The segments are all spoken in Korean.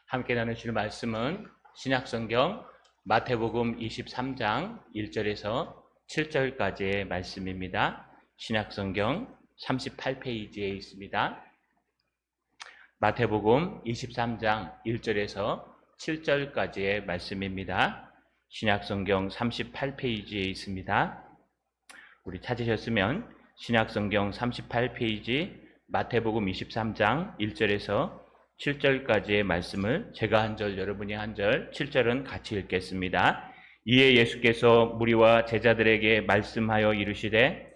함께 나누실 말씀은 신약성경 마태복음 23장 1절에서 7절까지의 말씀입니다. 신약성경 38페이지에 있습니다. 마태복음 23장 1절에서 7절까지의 말씀입니다. 신약성경 38페이지에 있습니다. 우리 찾으셨으면 신약성경 38페이지 마태복음 23장 1절에서 7절까지의 말씀을 제가 한 절, 여러분이 한 절, 7절은 같이 읽겠습니다. 이에 예수께서 무리와 제자들에게 말씀하여 이르시되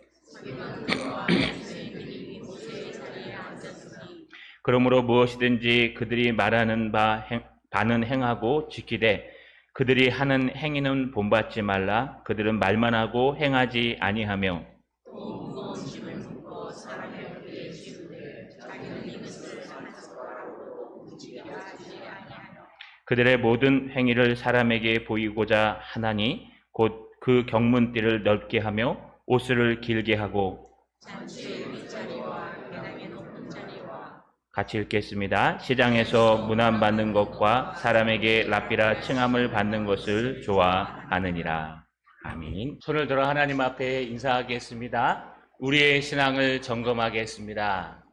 그러므로 무엇이든지 그들이 말하는 바는 행하고 지키되 그들이 하는 행위는 본받지 말라. 그들은 말만 하고 행하지 아니하며 그들의 모든 행위를 사람에게 보이고자 하나니 곧 그 경문띠를 넓게 하며 옷을 길게 하고 같이 읽겠습니다. 시장에서 문안받는 것과 사람에게 랍비라 칭함을 받는 것을 좋아하느니라. 아멘. 손을 들어 하나님 앞에 인사하겠습니다. 우리의 신앙을 점검하겠습니다.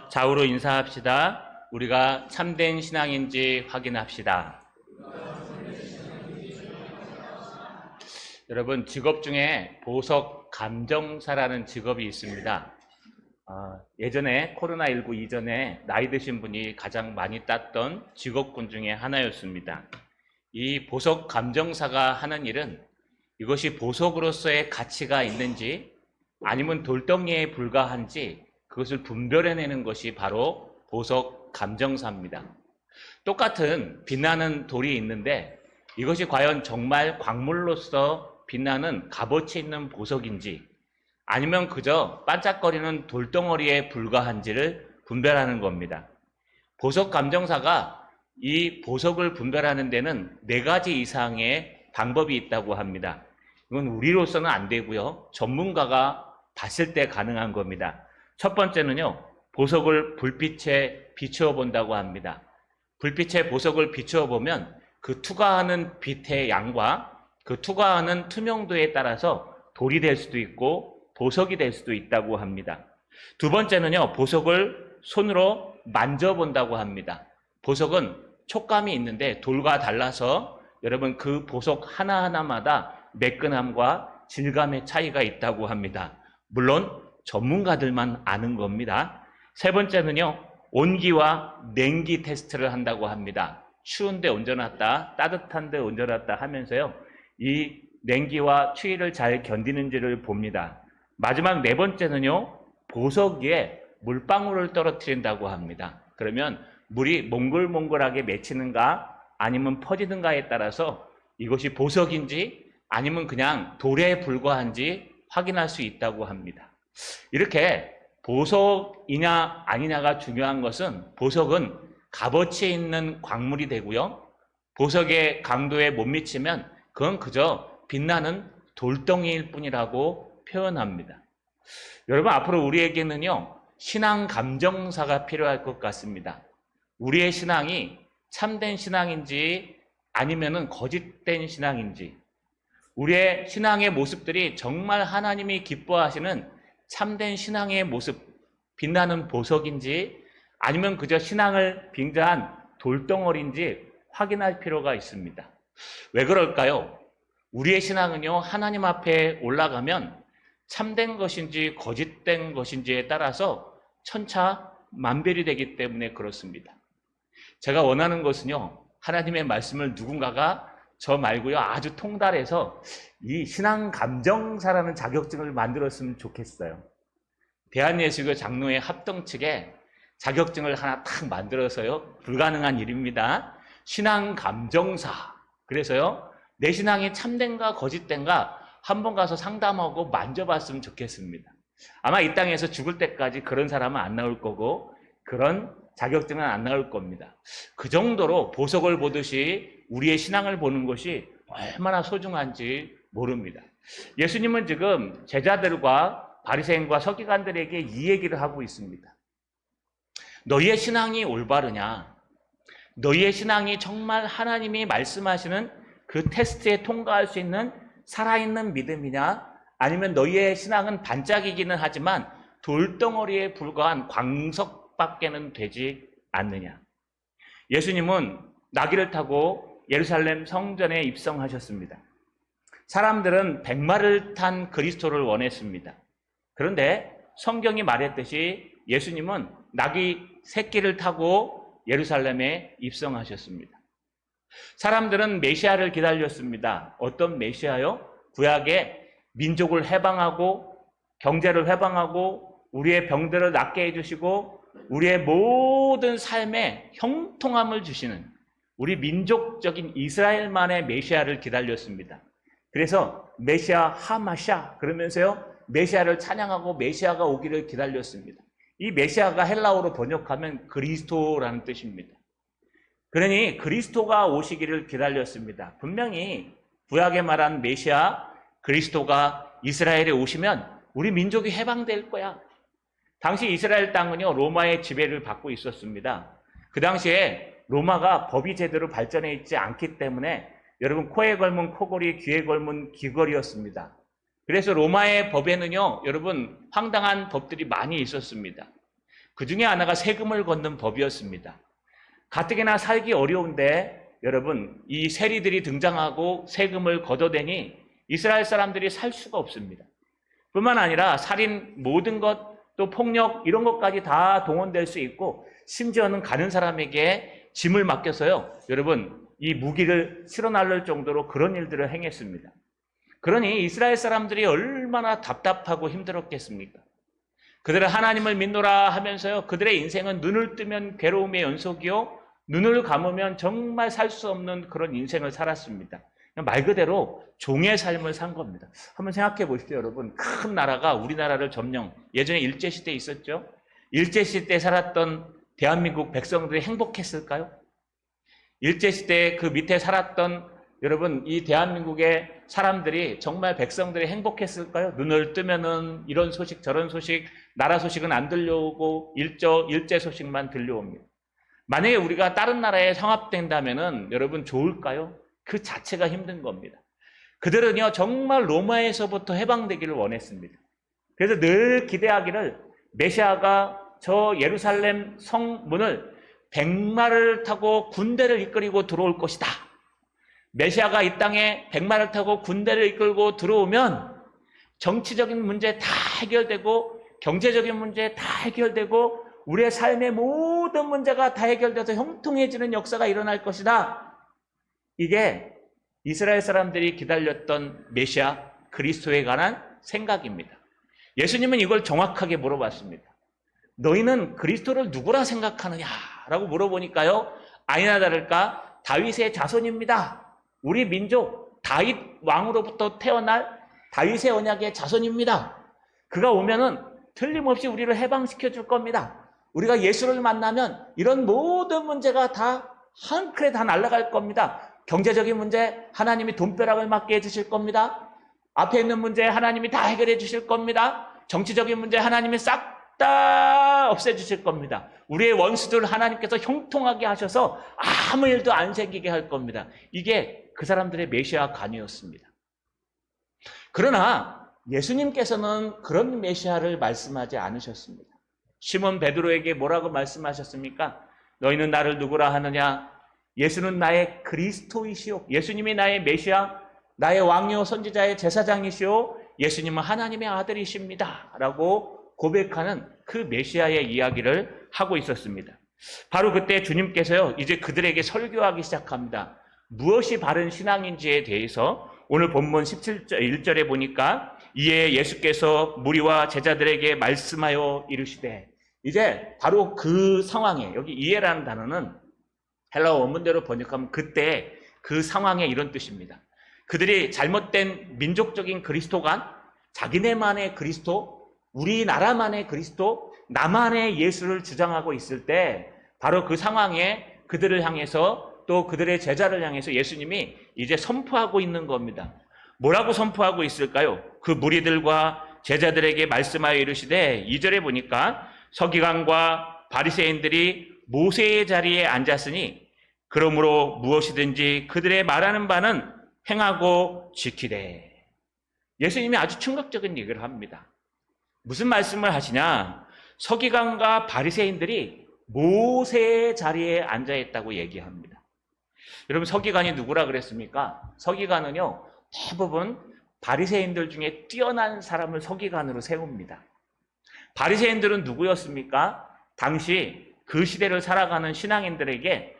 좌우로 인사합시다. 우리가 참된 신앙인지 확인합시다. 여러분, 직업 중에 보석 감정사라는 직업이 있습니다. 예전에 코로나19 이전에 나이 드신 분이 가장 많이 땄던 직업군 중에 하나였습니다. 이 보석 감정사가 하는 일은 이것이 보석으로서의 가치가 있는지 아니면 돌덩이에 불과한지 그것을 분별해내는 것이 바로 보석 감정사입니다. 똑같은 빛나는 돌이 있는데 이것이 과연 정말 광물로서 빛나는 값어치 있는 보석인지 아니면 그저 반짝거리는 돌덩어리에 불과한지를 분별하는 겁니다. 보석 감정사가 이 보석을 분별하는 데는 4가지 이상의 방법이 있다고 합니다. 이건 우리로서는 안 되고요. 전문가가 봤을 때 가능한 겁니다. 첫 번째는요. 보석을 불빛에 비추어 본다고 합니다. 불빛에 보석을 비추어 보면 그 투과하는 빛의 양과 그 투과하는 투명도에 따라서 돌이 될 수도 있고 보석이 될 수도 있다고 합니다. 두 번째는요, 보석을 손으로 만져본다고 합니다. 보석은 촉감이 있는데 돌과 달라서 여러분 그 보석 하나하나마다 매끈함과 질감의 차이가 있다고 합니다. 물론 전문가들만 아는 겁니다. 세 번째는요, 온기와 냉기 테스트를 한다고 합니다. 추운데 얹어놨다, 따뜻한데 얹어놨다 하면서요, 이 냉기와 추위를 잘 견디는지를 봅니다. 마지막 4번째는요, 보석 위에 물방울을 떨어뜨린다고 합니다. 그러면 물이 몽글몽글하게 맺히는가 아니면 퍼지는가에 따라서 이것이 보석인지 아니면 그냥 돌에 불과한지 확인할 수 있다고 합니다. 이렇게 보석이냐 아니냐가 중요한 것은 보석은 값어치 있는 광물이 되고요. 보석의 강도에 못 미치면 그건 그저 빛나는 돌덩이일 뿐이라고 표현합니다. 여러분, 앞으로 우리에게는요, 신앙 감정사가 필요할 것 같습니다. 우리의 신앙이 참된 신앙인지 아니면은 거짓된 신앙인지, 우리의 신앙의 모습들이 정말 하나님이 기뻐하시는 참된 신앙의 모습, 빛나는 보석인지 아니면 그저 신앙을 빙자한 돌덩어리인지 확인할 필요가 있습니다. 왜 그럴까요? 우리의 신앙은요, 하나님 앞에 올라가면 참된 것인지 거짓된 것인지에 따라서 천차만별이 되기 때문에 그렇습니다. 제가 원하는 것은요, 하나님의 말씀을 누군가가 저 말고요, 아주 통달해서 이 신앙 감정사라는 자격증을 만들었으면 좋겠어요. 대한예수교 장로회 합동 측에 자격증을 하나 딱 만들어서요, 불가능한 일입니다. 신앙 감정사. 그래서요, 내 신앙이 참된가 거짓된가 한번 가서 상담하고 만져봤으면 좋겠습니다. 아마 이 땅에서 죽을 때까지 그런 사람은 안 나올 거고 그런 자격증은 안 나올 겁니다. 그 정도로 보석을 보듯이 우리의 신앙을 보는 것이 얼마나 소중한지 모릅니다. 예수님은 지금 제자들과 바리새인과 서기관들에게 이 얘기를 하고 있습니다. 너희의 신앙이 올바르냐? 너희의 신앙이 정말 하나님이 말씀하시는 그 테스트에 통과할 수 있는 살아있는 믿음이냐? 아니면 너희의 신앙은 반짝이기는 하지만 돌덩어리에 불과한 광석밖에는 되지 않느냐? 예수님은 나귀를 타고 예루살렘 성전에 입성하셨습니다. 사람들은 백마를 탄 그리스도를 원했습니다. 그런데 성경이 말했듯이 예수님은 나귀 새끼를 타고 예루살렘에 입성하셨습니다. 사람들은 메시아를 기다렸습니다. 어떤 메시아요? 구약의 민족을 해방하고 경제를 해방하고 우리의 병들을 낫게 해주시고 우리의 모든 삶에 형통함을 주시는 우리 민족적인 이스라엘만의 메시아를 기다렸습니다. 그래서 메시아 하마샤 그러면서요 메시아를 찬양하고 메시아가 오기를 기다렸습니다. 이 메시아가 헬라어로 번역하면 그리스도라는 뜻입니다. 그러니 그리스도가 오시기를 기다렸습니다. 분명히 구약에 말한 메시아 그리스도가 이스라엘에 오시면 우리 민족이 해방될 거야. 당시 이스라엘 땅은요 로마의 지배를 받고 있었습니다. 그 당시에 로마가 법이 제대로 발전해 있지 않기 때문에 여러분 코에 걸문 코걸이, 귀에 걸문 귀걸이였습니다. 그래서 로마의 법에는요 여러분 황당한 법들이 많이 있었습니다. 그 중에 하나가 세금을 걷는 법이었습니다. 가뜩이나 살기 어려운데 여러분 이 세리들이 등장하고 세금을 걷어대니 이스라엘 사람들이 살 수가 없습니다. 뿐만 아니라 살인, 모든 것, 또 폭력 이런 것까지 다 동원될 수 있고 심지어는 가는 사람에게 짐을 맡겨서요 여러분 이 무기를 실어 나를 정도로 그런 일들을 행했습니다. 그러니 이스라엘 사람들이 얼마나 답답하고 힘들었겠습니까? 그들은 하나님을 믿노라 하면서요 그들의 인생은 눈을 뜨면 괴로움의 연속이요 눈을 감으면 정말 살 수 없는 그런 인생을 살았습니다. 말 그대로 종의 삶을 산 겁니다. 한번 생각해 보십시오, 여러분. 큰 나라가 우리나라를 점령, 예전에 일제시대에 있었죠? 일제시대에 살았던 대한민국 백성들이 행복했을까요? 일제시대에 그 밑에 살았던 여러분, 이 대한민국의 사람들이 정말 백성들이 행복했을까요? 눈을 뜨면은 이런 소식, 저런 소식, 나라 소식은 안 들려오고 일제 소식만 들려옵니다. 만약에 우리가 다른 나라에 성합된다면은 여러분 좋을까요? 그 자체가 힘든 겁니다. 그들은요 정말 로마에서부터 해방되기를 원했습니다. 그래서 늘 기대하기를 메시아가 저 예루살렘 성문을 백마를 타고 군대를 이끌고 들어올 것이다. 메시아가 이 땅에 백마를 타고 군대를 이끌고 들어오면 정치적인 문제 다 해결되고 경제적인 문제 다 해결되고 우리의 삶의 모든 문제가 다 해결돼서 형통해지는 역사가 일어날 것이다. 이게 이스라엘 사람들이 기다렸던 메시아 그리스도에 관한 생각입니다. 예수님은 이걸 정확하게 물어봤습니다. 너희는 그리스도를 누구라 생각하느냐라고 물어보니까요. 아니나 다를까 다윗의 자손입니다. 우리 민족 다윗 왕으로부터 태어날 다윗의 언약의 자손입니다. 그가 오면은 틀림없이 우리를 해방시켜 줄 겁니다. 우리가 예수를 만나면 이런 모든 문제가 다 한 큐에 다 날아갈 겁니다. 경제적인 문제 하나님이 돈벼락을 맞게 해주실 겁니다. 앞에 있는 문제 하나님이 다 해결해 주실 겁니다. 정치적인 문제 하나님이 싹 다 없애주실 겁니다. 우리의 원수들 하나님께서 형통하게 하셔서 아무 일도 안 생기게 할 겁니다. 이게 그 사람들의 메시아 관이었습니다. 그러나 예수님께서는 그런 메시아를 말씀하지 않으셨습니다. 시몬 베드로에게 뭐라고 말씀하셨습니까? 너희는 나를 누구라 하느냐? 예수는 나의 그리스도이시오. 예수님이 나의 메시아, 나의 왕이요 선지자의 제사장이시오. 예수님은 하나님의 아들이십니다. 라고 고백하는 그 메시아의 이야기를 하고 있었습니다. 바로 그때 주님께서요, 이제 그들에게 설교하기 시작합니다. 무엇이 바른 신앙인지에 대해서 오늘 본문 1절에 보니까 이에 예수께서 무리와 제자들에게 말씀하여 이르시되, 이제 바로 그 상황에, 여기 이해라는 단어는 헬라어 원문대로 번역하면 그때 그 상황에 이런 뜻입니다. 그들이 잘못된 민족적인 그리스도관, 자기네만의 그리스도, 우리나라만의 그리스도, 나만의 예수를 주장하고 있을 때 바로 그 상황에 그들을 향해서 또 그들의 제자를 향해서 예수님이 이제 선포하고 있는 겁니다. 뭐라고 선포하고 있을까요? 그 무리들과 제자들에게 말씀하여 이르시되 2절에 보니까 서기관과 바리새인들이 모세의 자리에 앉았으니 그러므로 무엇이든지 그들의 말하는 바는 행하고 지키되. 예수님이 아주 충격적인 얘기를 합니다. 무슨 말씀을 하시냐? 서기관과 바리새인들이 모세의 자리에 앉아 있다고 얘기합니다. 여러분, 서기관이 누구라 그랬습니까? 서기관은요, 대부분 바리새인들 중에 뛰어난 사람을 서기관으로 세웁니다. 바리새인들은 누구였습니까? 당시 그 시대를 살아가는 신앙인들에게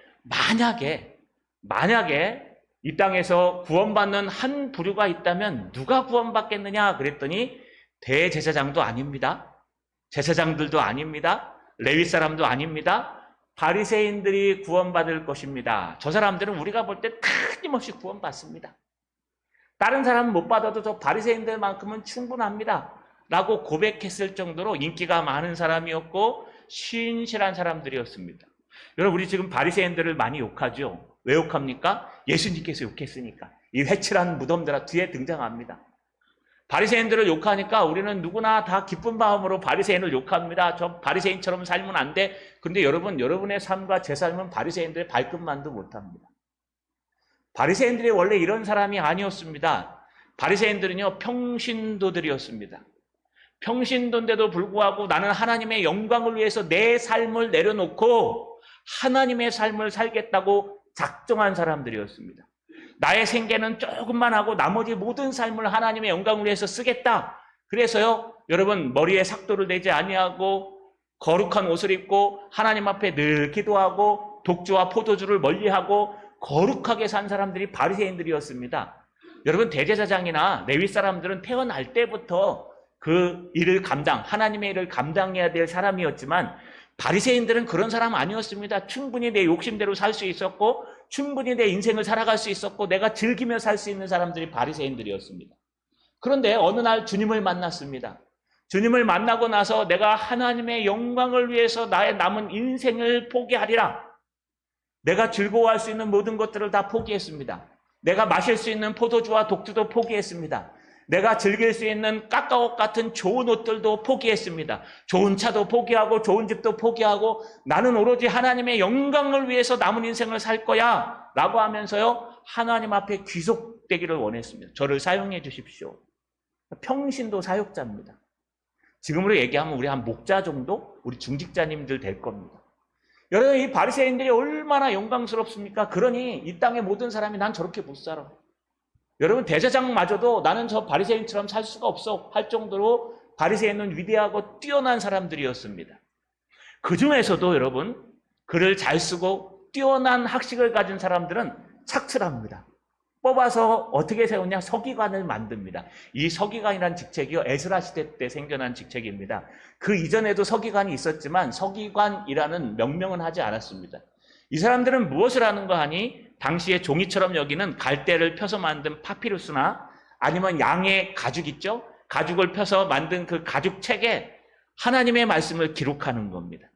만약에 이 땅에서 구원받는 한 부류가 있다면 누가 구원받겠느냐 그랬더니 대제사장도 아닙니다. 제사장들도 아닙니다. 레위 사람도 아닙니다. 바리새인들이 구원받을 것입니다. 저 사람들은 우리가 볼 때 틀림없이 구원받습니다. 다른 사람은 못 받아도 저 바리새인들만큼은 충분합니다. 라고 고백했을 정도로 인기가 많은 사람이었고 신실한 사람들이었습니다. 여러분, 우리 지금 바리새인들을 많이 욕하죠. 왜 욕합니까? 예수님께서 욕했으니까. 이 회칠한 무덤들아 뒤에 등장합니다. 바리새인들을 욕하니까 우리는 누구나 다 기쁜 마음으로 바리새인을 욕합니다. 저 바리새인처럼 살면 안 돼. 근데 여러분, 여러분의 삶과 제 삶은 바리새인들의 발끝만도 못합니다. 바리새인들이 원래 이런 사람이 아니었습니다. 바리새인들은요, 평신도들이었습니다. 평신도인데도 불구하고 나는 하나님의 영광을 위해서 내 삶을 내려놓고 하나님의 삶을 살겠다고 작정한 사람들이었습니다. 나의 생계는 조금만 하고 나머지 모든 삶을 하나님의 영광을 위해서 쓰겠다. 그래서요, 여러분, 머리에 삭도를 내지 아니하고 거룩한 옷을 입고 하나님 앞에 늘 기도하고 독주와 포도주를 멀리하고 거룩하게 산 사람들이 바리새인들이었습니다. 여러분, 대제사장이나 레위 사람들은 태어날 때부터 그 일을 하나님의 일을 감당해야 될 사람이었지만 바리새인들은 그런 사람 아니었습니다. 충분히 내 욕심대로 살 수 있었고 충분히 내 인생을 살아갈 수 있었고 내가 즐기며 살 수 있는 사람들이 바리새인들이었습니다. 그런데 어느 날 주님을 만났습니다. 주님을 만나고 나서 내가 하나님의 영광을 위해서 나의 남은 인생을 포기하리라. 내가 즐거워할 수 있는 모든 것들을 다 포기했습니다. 내가 마실 수 있는 포도주와 독주도 포기했습니다. 내가 즐길 수 있는 까까옷 같은 좋은 옷들도 포기했습니다. 좋은 차도 포기하고 좋은 집도 포기하고 나는 오로지 하나님의 영광을 위해서 남은 인생을 살 거야 라고 하면서요, 하나님 앞에 귀속되기를 원했습니다. 저를 사용해 주십시오. 평신도 사역자입니다. 지금으로 얘기하면 우리 한 목자 정도? 우리 중직자님들 될 겁니다. 여러분, 이 바리새인들이 얼마나 영광스럽습니까? 그러니 이 땅의 모든 사람이 난 저렇게 못 살아. 여러분, 대제사장마저도 나는 저 바리새인처럼 살 수가 없어 할 정도로 바리새인은 위대하고 뛰어난 사람들이었습니다. 그 중에서도 여러분, 글을 잘 쓰고 뛰어난 학식을 가진 사람들은 착출합니다. 뽑아서 어떻게 세우냐? 서기관을 만듭니다. 이 서기관이란 직책이요, 에스라 시대 때 생겨난 직책입니다. 그 이전에도 서기관이 있었지만 서기관이라는 명명은 하지 않았습니다. 이 사람들은 무엇을 하는가 하니 당시에 종이처럼 여기는 갈대를 펴서 만든 파피루스나 아니면 양의 가죽 있죠? 가죽을 펴서 만든 그 가죽책에 하나님의 말씀을 기록하는 겁니다.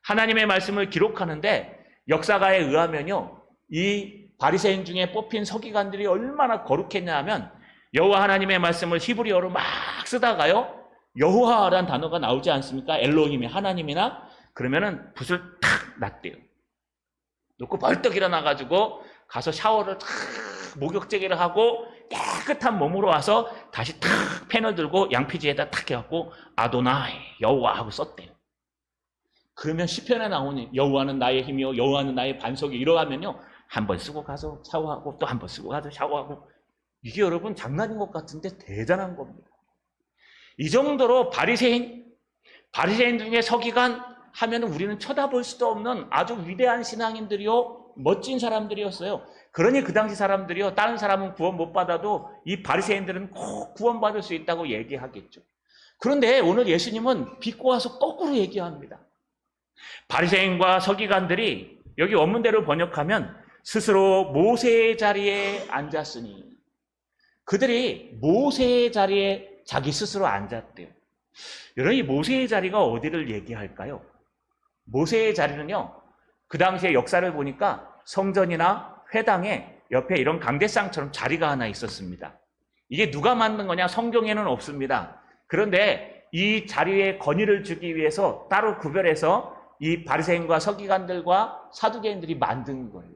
하나님의 말씀을 기록하는데 역사가에 의하면요, 이 바리새인 중에 뽑힌 서기관들이 얼마나 거룩했냐 하면 여호와 하나님의 말씀을 히브리어로 막 쓰다가요, 여호와라는 단어가 나오지 않습니까? 엘로힘이 하나님이나 그러면은 붓을 탁 놨대요. 놓고 벌떡 일어나가지고 가서 샤워를 탁 목욕제기를 하고 깨끗한 몸으로 와서 다시 탁 펜을 들고 양피지에다 탁 해갖고 아도나이 여호와 하고 썼대요. 그러면 시편에 나오는 여호와는 나의 힘이요 여호와는 나의 반석이 이러하면요, 한 번 쓰고 가서 샤워하고 또 한 번 쓰고 가서 샤워하고, 이게 여러분 장난인 것 같은데 대단한 겁니다. 이 정도로 바리새인 중에 서기관 하면 우리는 쳐다볼 수도 없는 아주 위대한 신앙인들이요, 멋진 사람들이었어요. 그러니 그 당시 사람들이요, 다른 사람은 구원 못 받아도 이 바리새인들은 꼭 구원받을 수 있다고 얘기하겠죠. 그런데 오늘 예수님은 비꼬아서 거꾸로 얘기합니다. 바리새인과 서기관들이 여기 원문대로 번역하면 스스로 모세의 자리에 앉았으니, 그들이 모세의 자리에 자기 스스로 앉았대요. 여러분, 이 모세의 자리가 어디를 얘기할까요? 모세의 자리는요, 그 당시의 역사를 보니까 성전이나 회당에 옆에 이런 강대상처럼 자리가 하나 있었습니다. 이게 누가 만든 거냐? 성경에는 없습니다. 그런데 이 자리에 건의를 주기 위해서 따로 구별해서 이 바리새인과 서기관들과 사두개인들이 만든 거예요.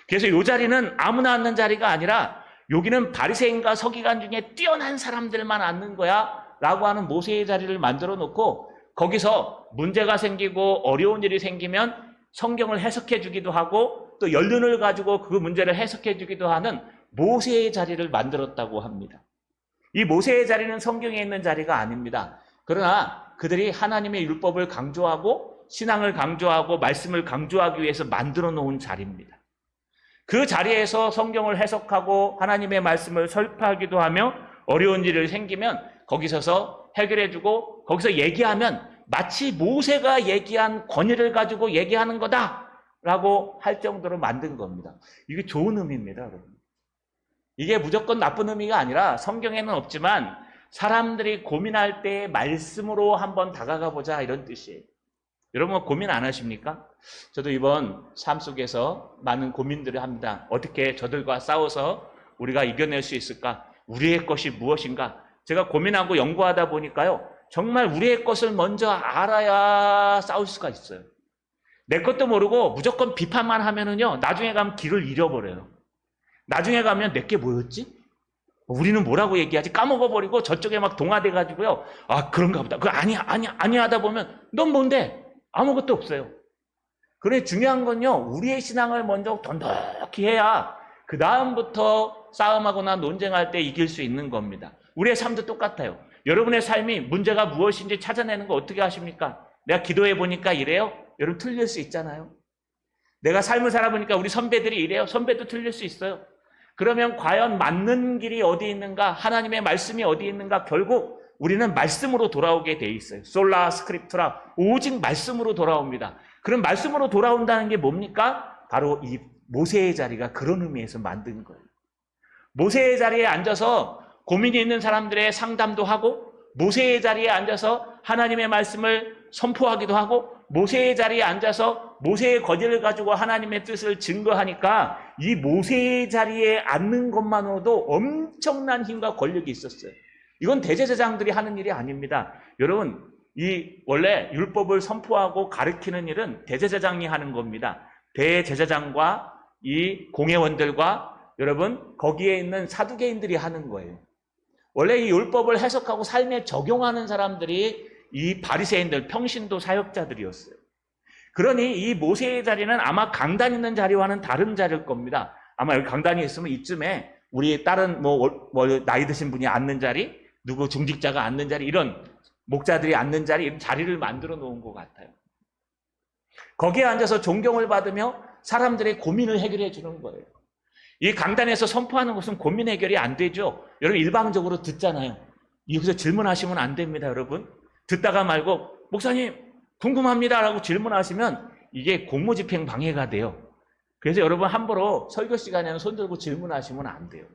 그래서 이 자리는 아무나 앉는 자리가 아니라 여기는 바리새인과 서기관 중에 뛰어난 사람들만 앉는 거야 라고 하는 모세의 자리를 만들어 놓고 거기서 문제가 생기고 어려운 일이 생기면 성경을 해석해 주기도 하고 또 연륜을 가지고 그 문제를 해석해 주기도 하는 모세의 자리를 만들었다고 합니다. 이 모세의 자리는 성경에 있는 자리가 아닙니다. 그러나 그들이 하나님의 율법을 강조하고 신앙을 강조하고 말씀을 강조하기 위해서 만들어 놓은 자리입니다. 그 자리에서 성경을 해석하고 하나님의 말씀을 설파하기도 하며 어려운 일이 생기면 거기 서서 해결해주고 거기서 얘기하면 마치 모세가 얘기한 권위를 가지고 얘기하는 거다라고 할 정도로 만든 겁니다. 이게 좋은 의미입니다, 여러분. 이게 무조건 나쁜 의미가 아니라 성경에는 없지만 사람들이 고민할 때 말씀으로 한번 다가가 보자 이런 뜻이에요. 여러분 고민 안 하십니까? 저도 이번 삶 속에서 많은 고민들을 합니다. 어떻게 저들과 싸워서 우리가 이겨낼 수 있을까? 우리의 것이 무엇인가? 제가 고민하고 연구하다 보니까요. 정말 우리의 것을 먼저 알아야 싸울 수가 있어요. 내 것도 모르고 무조건 비판만 하면은요. 나중에 가면 길을 잃어버려요. 나중에 가면 내 게 뭐였지? 우리는 뭐라고 얘기하지? 까먹어버리고 저쪽에 막 동화돼가지고요. 아 그런가 보다. 아니야 하다 보면 넌 뭔데? 아무것도 없어요. 그래 중요한 건요. 우리의 신앙을 먼저 돈독히 해야 그 다음부터 싸움하거나 논쟁할 때 이길 수 있는 겁니다. 우리의 삶도 똑같아요. 여러분의 삶이 문제가 무엇인지 찾아내는 거 어떻게 하십니까? 내가 기도해 보니까 이래요? 여러분 틀릴 수 있잖아요. 내가 삶을 살아보니까 우리 선배들이 이래요? 선배도 틀릴 수 있어요. 그러면 과연 맞는 길이 어디 있는가? 하나님의 말씀이 어디 있는가? 결국 우리는 말씀으로 돌아오게 돼 있어요. 솔라 스크립투라 오직 말씀으로 돌아옵니다. 그럼 말씀으로 돌아온다는 게 뭡니까? 바로 이 모세의 자리가 그런 의미에서 만든 거예요. 모세의 자리에 앉아서 고민이 있는 사람들의 상담도 하고 모세의 자리에 앉아서 하나님의 말씀을 선포하기도 하고 모세의 자리에 앉아서 모세의 권위를 가지고 하나님의 뜻을 증거하니까 이 모세의 자리에 앉는 것만으로도 엄청난 힘과 권력이 있었어요. 이건 대제사장들이 하는 일이 아닙니다. 여러분, 이 원래 율법을 선포하고 가르치는 일은 대제사장이 하는 겁니다. 대제사장과 이 공회원들과 여러분 거기에 있는 사두개인들이 하는 거예요. 원래 이 율법을 해석하고 삶에 적용하는 사람들이 이 바리새인들, 평신도 사역자들이었어요. 그러니 이 모세의 자리는 아마 강단 있는 자리와는 다른 자리일 겁니다. 아마 여기 강단이 있으면 이쯤에 우리 다른 나이 드신 분이 앉는 자리, 누구 중직자가 앉는 자리, 이런 목자들이 앉는 자리, 이런 자리를 만들어 놓은 것 같아요. 거기에 앉아서 존경을 받으며 사람들의 고민을 해결해 주는 거예요. 이 강단에서 선포하는 것은 고민 해결이 안 되죠. 여러분 일방적으로 듣잖아요. 여기서 질문하시면 안 됩니다, 여러분. 듣다가 말고 목사님 궁금합니다라고 질문하시면 이게 공무집행 방해가 돼요. 그래서 여러분 함부로 설교 시간에는 손 들고 질문하시면 안 돼요.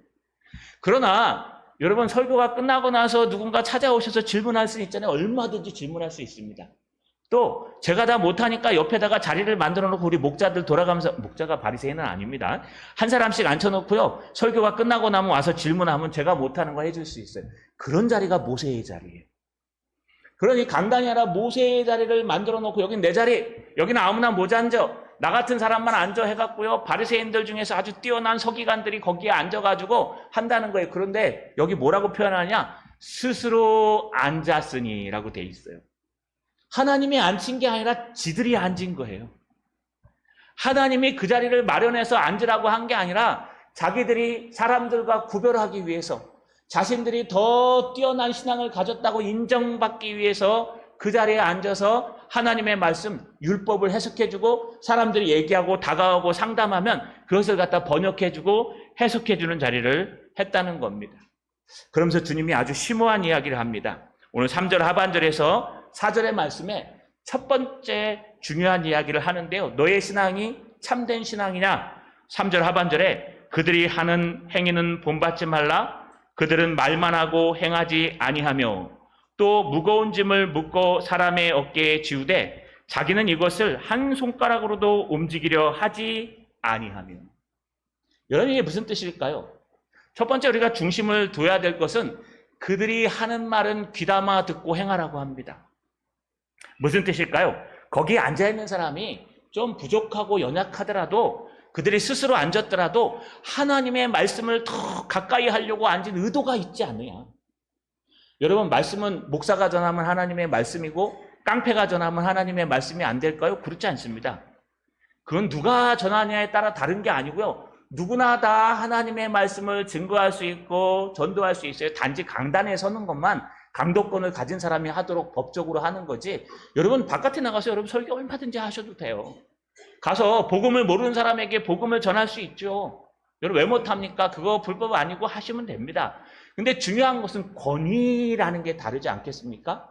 그러나 여러분 설교가 끝나고 나서 누군가 찾아오셔서 질문할 수 있잖아요. 얼마든지 질문할 수 있습니다. 또 제가 다 못하니까 옆에다가 자리를 만들어 놓고 우리 목자들 돌아가면서, 목자가 바리새인은 아닙니다. 한 사람씩 앉혀놓고요. 설교가 끝나고 나면 와서 질문하면 제가 못하는 거 해줄 수 있어요. 그런 자리가 모세의 자리예요. 그러니 강단이 아니라 모세의 자리를 만들어 놓고 여긴 내 자리, 여기는 아무나 못 앉아. 나 같은 사람만 앉아 해갖고요. 바리새인들 중에서 아주 뛰어난 서기관들이 거기에 앉아가지고 한다는 거예요. 그런데 여기 뭐라고 표현하냐? 스스로 앉았으니 라고 돼 있어요. 하나님이 앉힌 게 아니라 지들이 앉은 거예요. 하나님이 그 자리를 마련해서 앉으라고 한 게 아니라 자기들이 사람들과 구별하기 위해서 자신들이 더 뛰어난 신앙을 가졌다고 인정받기 위해서 그 자리에 앉아서 하나님의 말씀, 율법을 해석해주고 사람들이 얘기하고 다가오고 상담하면 그것을 갖다 번역해주고 해석해주는 자리를 했다는 겁니다. 그러면서 주님이 아주 심오한 이야기를 합니다. 오늘 3절 하반절에서 4절의 말씀에 첫 번째 중요한 이야기를 하는데요. 너의 신앙이 참된 신앙이냐? 3절 하반절에 그들이 하는 행위는 본받지 말라. 그들은 말만 하고 행하지 아니하며 또 무거운 짐을 묶고 사람의 어깨에 지우되 자기는 이것을 한 손가락으로도 움직이려 하지 아니하며. 여러분 이게 무슨 뜻일까요? 첫 번째 우리가 중심을 둬야 될 것은 그들이 하는 말은 귀담아 듣고 행하라고 합니다. 무슨 뜻일까요? 거기에 앉아있는 사람이 좀 부족하고 연약하더라도 그들이 스스로 앉았더라도 하나님의 말씀을 더 가까이 하려고 앉은 의도가 있지 않느냐. 여러분, 말씀은 목사가 전하면 하나님의 말씀이고 깡패가 전하면 하나님의 말씀이 안 될까요? 그렇지 않습니다. 그건 누가 전하냐에 따라 다른 게 아니고요. 누구나 다 하나님의 말씀을 증거할 수 있고 전도할 수 있어요. 단지 강단에 서는 것만 강도권을 가진 사람이 하도록 법적으로 하는 거지. 여러분 바깥에 나가서 여러분 설교 얼마든지 하셔도 돼요. 가서 복음을 모르는 사람에게 복음을 전할 수 있죠. 여러분 왜 못합니까? 그거 불법 아니고 하시면 됩니다. 근데 중요한 것은 권위라는 게 다르지 않겠습니까?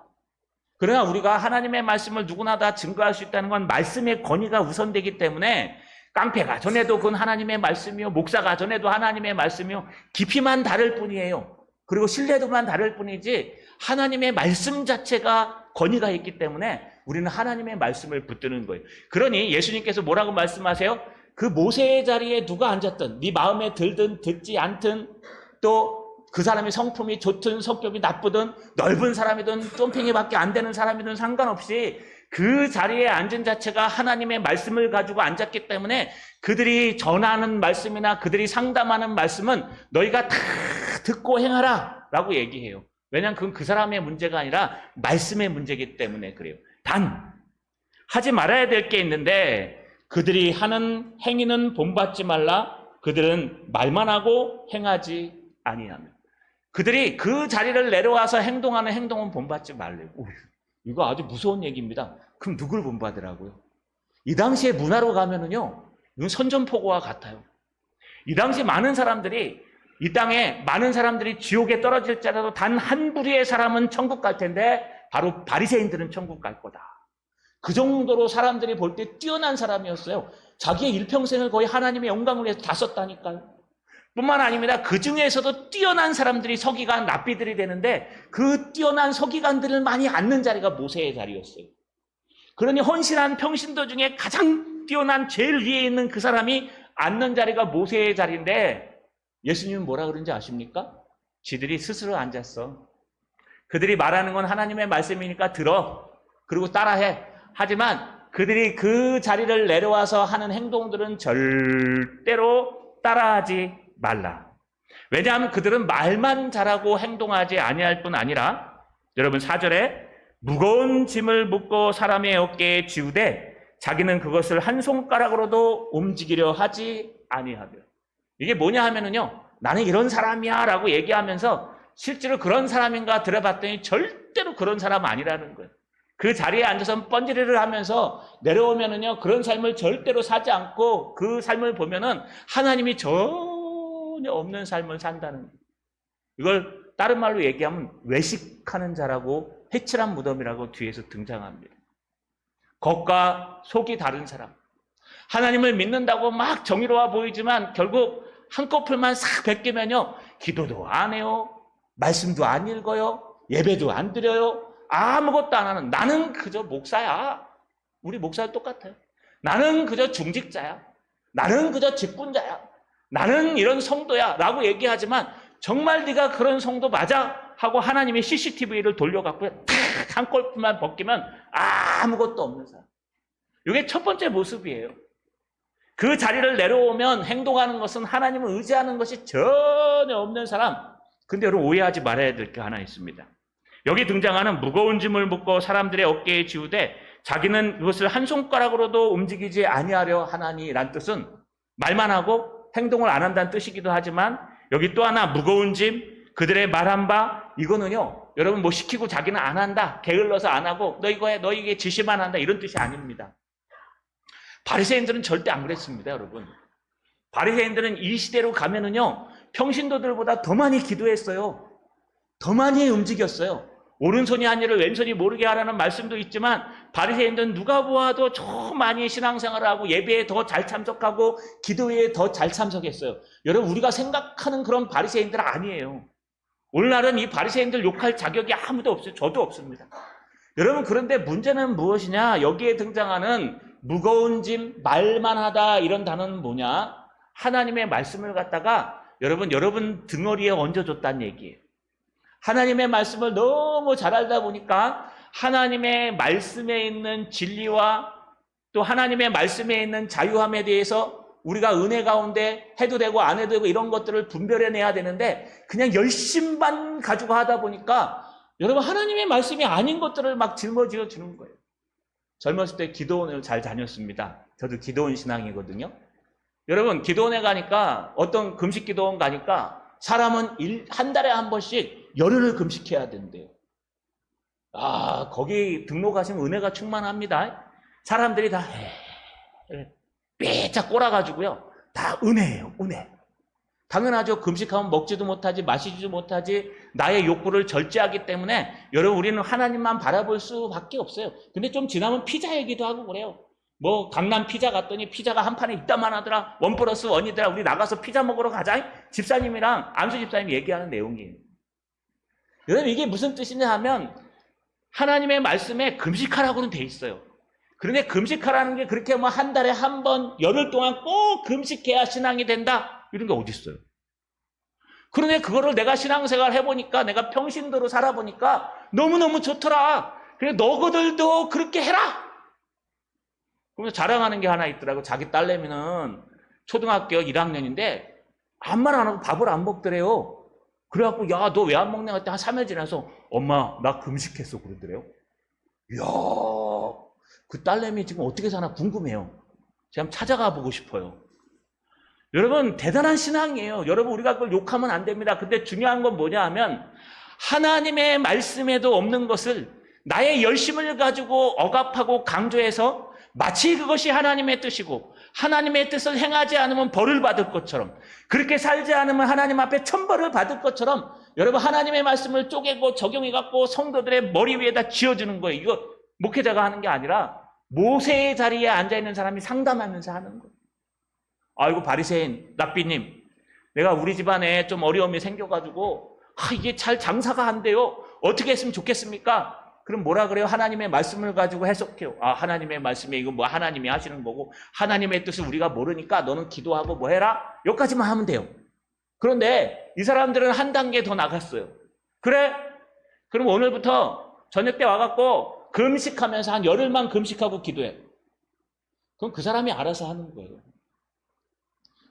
그러나 우리가 하나님의 말씀을 누구나 다 증거할 수 있다는 건 말씀의 권위가 우선되기 때문에 깡패가 전에도 그건 하나님의 말씀이요, 목사가 전에도 하나님의 말씀이요, 깊이만 다를 뿐이에요. 그리고 신뢰도만 다를 뿐이지 하나님의 말씀 자체가 권위가 있기 때문에 우리는 하나님의 말씀을 붙드는 거예요. 그러니 예수님께서 뭐라고 말씀하세요? 그 모세의 자리에 누가 앉았든 네 마음에 들든 듣지 않든 또 그 사람이 성품이 좋든 성격이 나쁘든 넓은 사람이든 쫌팽이밖에 안 되는 사람이든 상관없이 그 자리에 앉은 자체가 하나님의 말씀을 가지고 앉았기 때문에 그들이 전하는 말씀이나 그들이 상담하는 말씀은 너희가 다 듣고 행하라 라고 얘기해요. 왜냐하면 그건 그 사람의 문제가 아니라 말씀의 문제이기 때문에 그래요. 단 하지 말아야 될 게 있는데 그들이 하는 행위는 본받지 말라. 그들은 말만 하고 행하지 아니하며. 그들이 그 자리를 내려와서 행동하는 행동은 본받지 말래요. 이거 아주 무서운 얘기입니다. 그럼 누굴 본받으라고요? 이 당시에 문화로 가면은요, 이건 선전포고와 같아요. 이 당시 많은 사람들이 이 땅에 많은 사람들이 지옥에 떨어질지라도 단 한 부류의 사람은 천국 갈 텐데 바로 바리새인들은 천국 갈 거다. 그 정도로 사람들이 볼 때 뛰어난 사람이었어요. 자기의 일평생을 거의 하나님의 영광을 위해서 다 썼다니까요. 뿐만 아닙니다. 그 중에서도 뛰어난 사람들이 서기관, 랍비들이 되는데 그 뛰어난 서기관들을 많이 앉는 자리가 모세의 자리였어요. 그러니 헌신한 평신도 중에 가장 뛰어난 제일 위에 있는 그 사람이 앉는 자리가 모세의 자리인데 예수님은 뭐라 그런지 아십니까? 지들이 스스로 앉았어. 그들이 말하는 건 하나님의 말씀이니까 들어. 그리고 따라해. 하지만 그들이 그 자리를 내려와서 하는 행동들은 절대로 따라하지 말라. 왜냐하면 그들은 말만 잘하고 행동하지 아니할 뿐 아니라 여러분 4절에 무거운 짐을 묶고 사람의 어깨에 지우되 자기는 그것을 한 손가락으로도 움직이려 하지 아니하며. 이게 뭐냐 하면은요, 나는 이런 사람이야 라고 얘기하면서 실제로 그런 사람인가 들어봤더니 절대로 그런 사람 아니라는 거예요. 그 자리에 앉아서 뻔지르를 하면서 내려오면은요, 그런 삶을 절대로 사지 않고 그 삶을 보면은 하나님이 전혀 없는 삶을 산다는 거예요. 이걸 다른 말로 얘기하면 외식하는 자라고 해칠한 무덤이라고 뒤에서 등장합니다. 겉과 속이 다른 사람. 하나님을 믿는다고 막 정의로워 보이지만 결국 한꺼풀만 싹 벗기면요, 기도도 안 해요, 말씀도 안 읽어요, 예배도 안 드려요, 아무것도 안 하는, 나는 그저 목사야. 우리 목사도 똑같아요. 나는 그저 중직자야. 나는 그저 직분자야. 나는 이런 성도야 라고 얘기하지만 정말 네가 그런 성도 맞아? 하고 하나님의 CCTV를 돌려갖고 탁 한 꼴만 벗기면 아무것도 없는 사람. 이게 첫 번째 모습이에요. 그 자리를 내려오면 행동하는 것은 하나님을 의지하는 것이 전혀 없는 사람. 근데 여러분 오해하지 말아야 될 게 하나 있습니다. 여기 등장하는 무거운 짐을 묶고 사람들의 어깨에 지우되 자기는 그것을 한 손가락으로도 움직이지 아니하려 하나니란 뜻은 말만 하고 행동을 안 한다는 뜻이기도 하지만 여기 또 하나 무거운 짐, 그들의 말한 바, 이거는요, 여러분 뭐 시키고 자기는 안 한다, 게을러서 안 하고 너 이거 해, 너 이게 지시만 한다, 이런 뜻이 아닙니다. 바리새인들은 절대 안 그랬습니다, 여러분. 바리새인들은 이 시대로 가면은요, 평신도들보다 더 많이 기도했어요. 더 많이 움직였어요. 오른손이 한 일을 왼손이 모르게 하라는 말씀도 있지만 바리새인들은 누가 보아도 저 많이 신앙생활을 하고 예배에 더 잘 참석하고 기도회에 더 잘 참석했어요. 여러분 우리가 생각하는 그런 바리새인들 아니에요. 오늘날은 이 바리새인들 욕할 자격이 아무도 없어요. 저도 없습니다. 여러분 그런데 문제는 무엇이냐? 여기에 등장하는 무거운 짐, 말만 하다 이런 단어는 뭐냐? 하나님의 말씀을 갖다가 여러분 등어리에 얹어줬다는 얘기예요. 하나님의 말씀을 너무 잘 알다 보니까 하나님의 말씀에 있는 진리와 또 하나님의 말씀에 있는 자유함에 대해서 우리가 은혜 가운데 해도 되고 안 해도 되고 이런 것들을 분별해내야 되는데 그냥 열심만 가지고 하다 보니까 여러분 하나님의 말씀이 아닌 것들을 막 짊어지어 주는 거예요. 젊었을 때 기도원을 잘 다녔습니다. 저도 기도원 신앙이거든요. 여러분 기도원에 가니까 어떤 금식 기도원 가니까 사람은 한 달에 한 번씩 열흘을 금식해야 된대요. 아, 거기 등록하시면 은혜가 충만합니다. 사람들이 다 빼짝 꼬라가지고요. 다 은혜예요, 은혜. 당연하죠. 금식하면 먹지도 못하지, 마시지도 못하지, 나의 욕구를 절제하기 때문에 여러분 우리는 하나님만 바라볼 수밖에 없어요. 근데 좀 지나면 피자 얘기도 하고 그래요. 뭐 강남 피자 갔더니 피자가 한 판에 이따만 하더라. 1+1이더라. 우리 나가서 피자 먹으러 가자. 집사님이랑 안수 집사님이 얘기하는 내용이에요. 여러분 이게 무슨 뜻이냐 하면 하나님의 말씀에 금식하라고는 돼 있어요. 그런데 금식하라는 게 그렇게 뭐 한 달에 한 번, 열흘 동안 꼭 금식해야 신앙이 된다? 이런 게 어디 있어요? 그런데 그거를 내가 신앙생활 해보니까 내가 평신도로 살아보니까 너무너무 좋더라. 그래 너희들도 그렇게 해라. 그러면서 자랑하는 게 하나 있더라고. 자기 딸내미는 초등학교 1학년인데 아무 말 안 하고 밥을 안 먹더래요. 그래갖고 야 너 왜 안 먹냐 했더니 한 3일 지나서 엄마 나 금식했어 그러더래요. 이야 그 딸내미 지금 어떻게 사나 궁금해요. 제가 한번 찾아가 보고 싶어요. 여러분 대단한 신앙이에요. 여러분 우리가 그걸 욕하면 안 됩니다. 근데 중요한 건 뭐냐 하면 하나님의 말씀에도 없는 것을 나의 열심을 가지고 억압하고 강조해서 마치 그것이 하나님의 뜻이고 하나님의 뜻을 행하지 않으면 벌을 받을 것처럼 그렇게 살지 않으면 하나님 앞에 천벌을 받을 것처럼 여러분 하나님의 말씀을 쪼개고 적용해갖고 성도들의 머리 위에다 지어주는 거예요. 이거 목회자가 하는 게 아니라 모세의 자리에 앉아있는 사람이 상담하면서 하는 거예요. 아이고 바리새인 랍비님 내가 우리 집안에 좀 어려움이 생겨가지고 이게 잘 장사가 안 돼요. 어떻게 했으면 좋겠습니까? 그럼 뭐라 그래요? 하나님의 말씀을 가지고 해석해요. 아 하나님의 말씀에 이거 뭐 하나님이 하시는 거고 하나님의 뜻을 우리가 모르니까 너는 기도하고 뭐 해라? 여기까지만 하면 돼요. 그런데 이 사람들은 한 단계 더 나갔어요. 그래? 그럼 오늘부터 저녁 때 와갖고 금식하면서 한 열흘만 금식하고 기도해. 그럼 그 사람이 알아서 하는 거예요.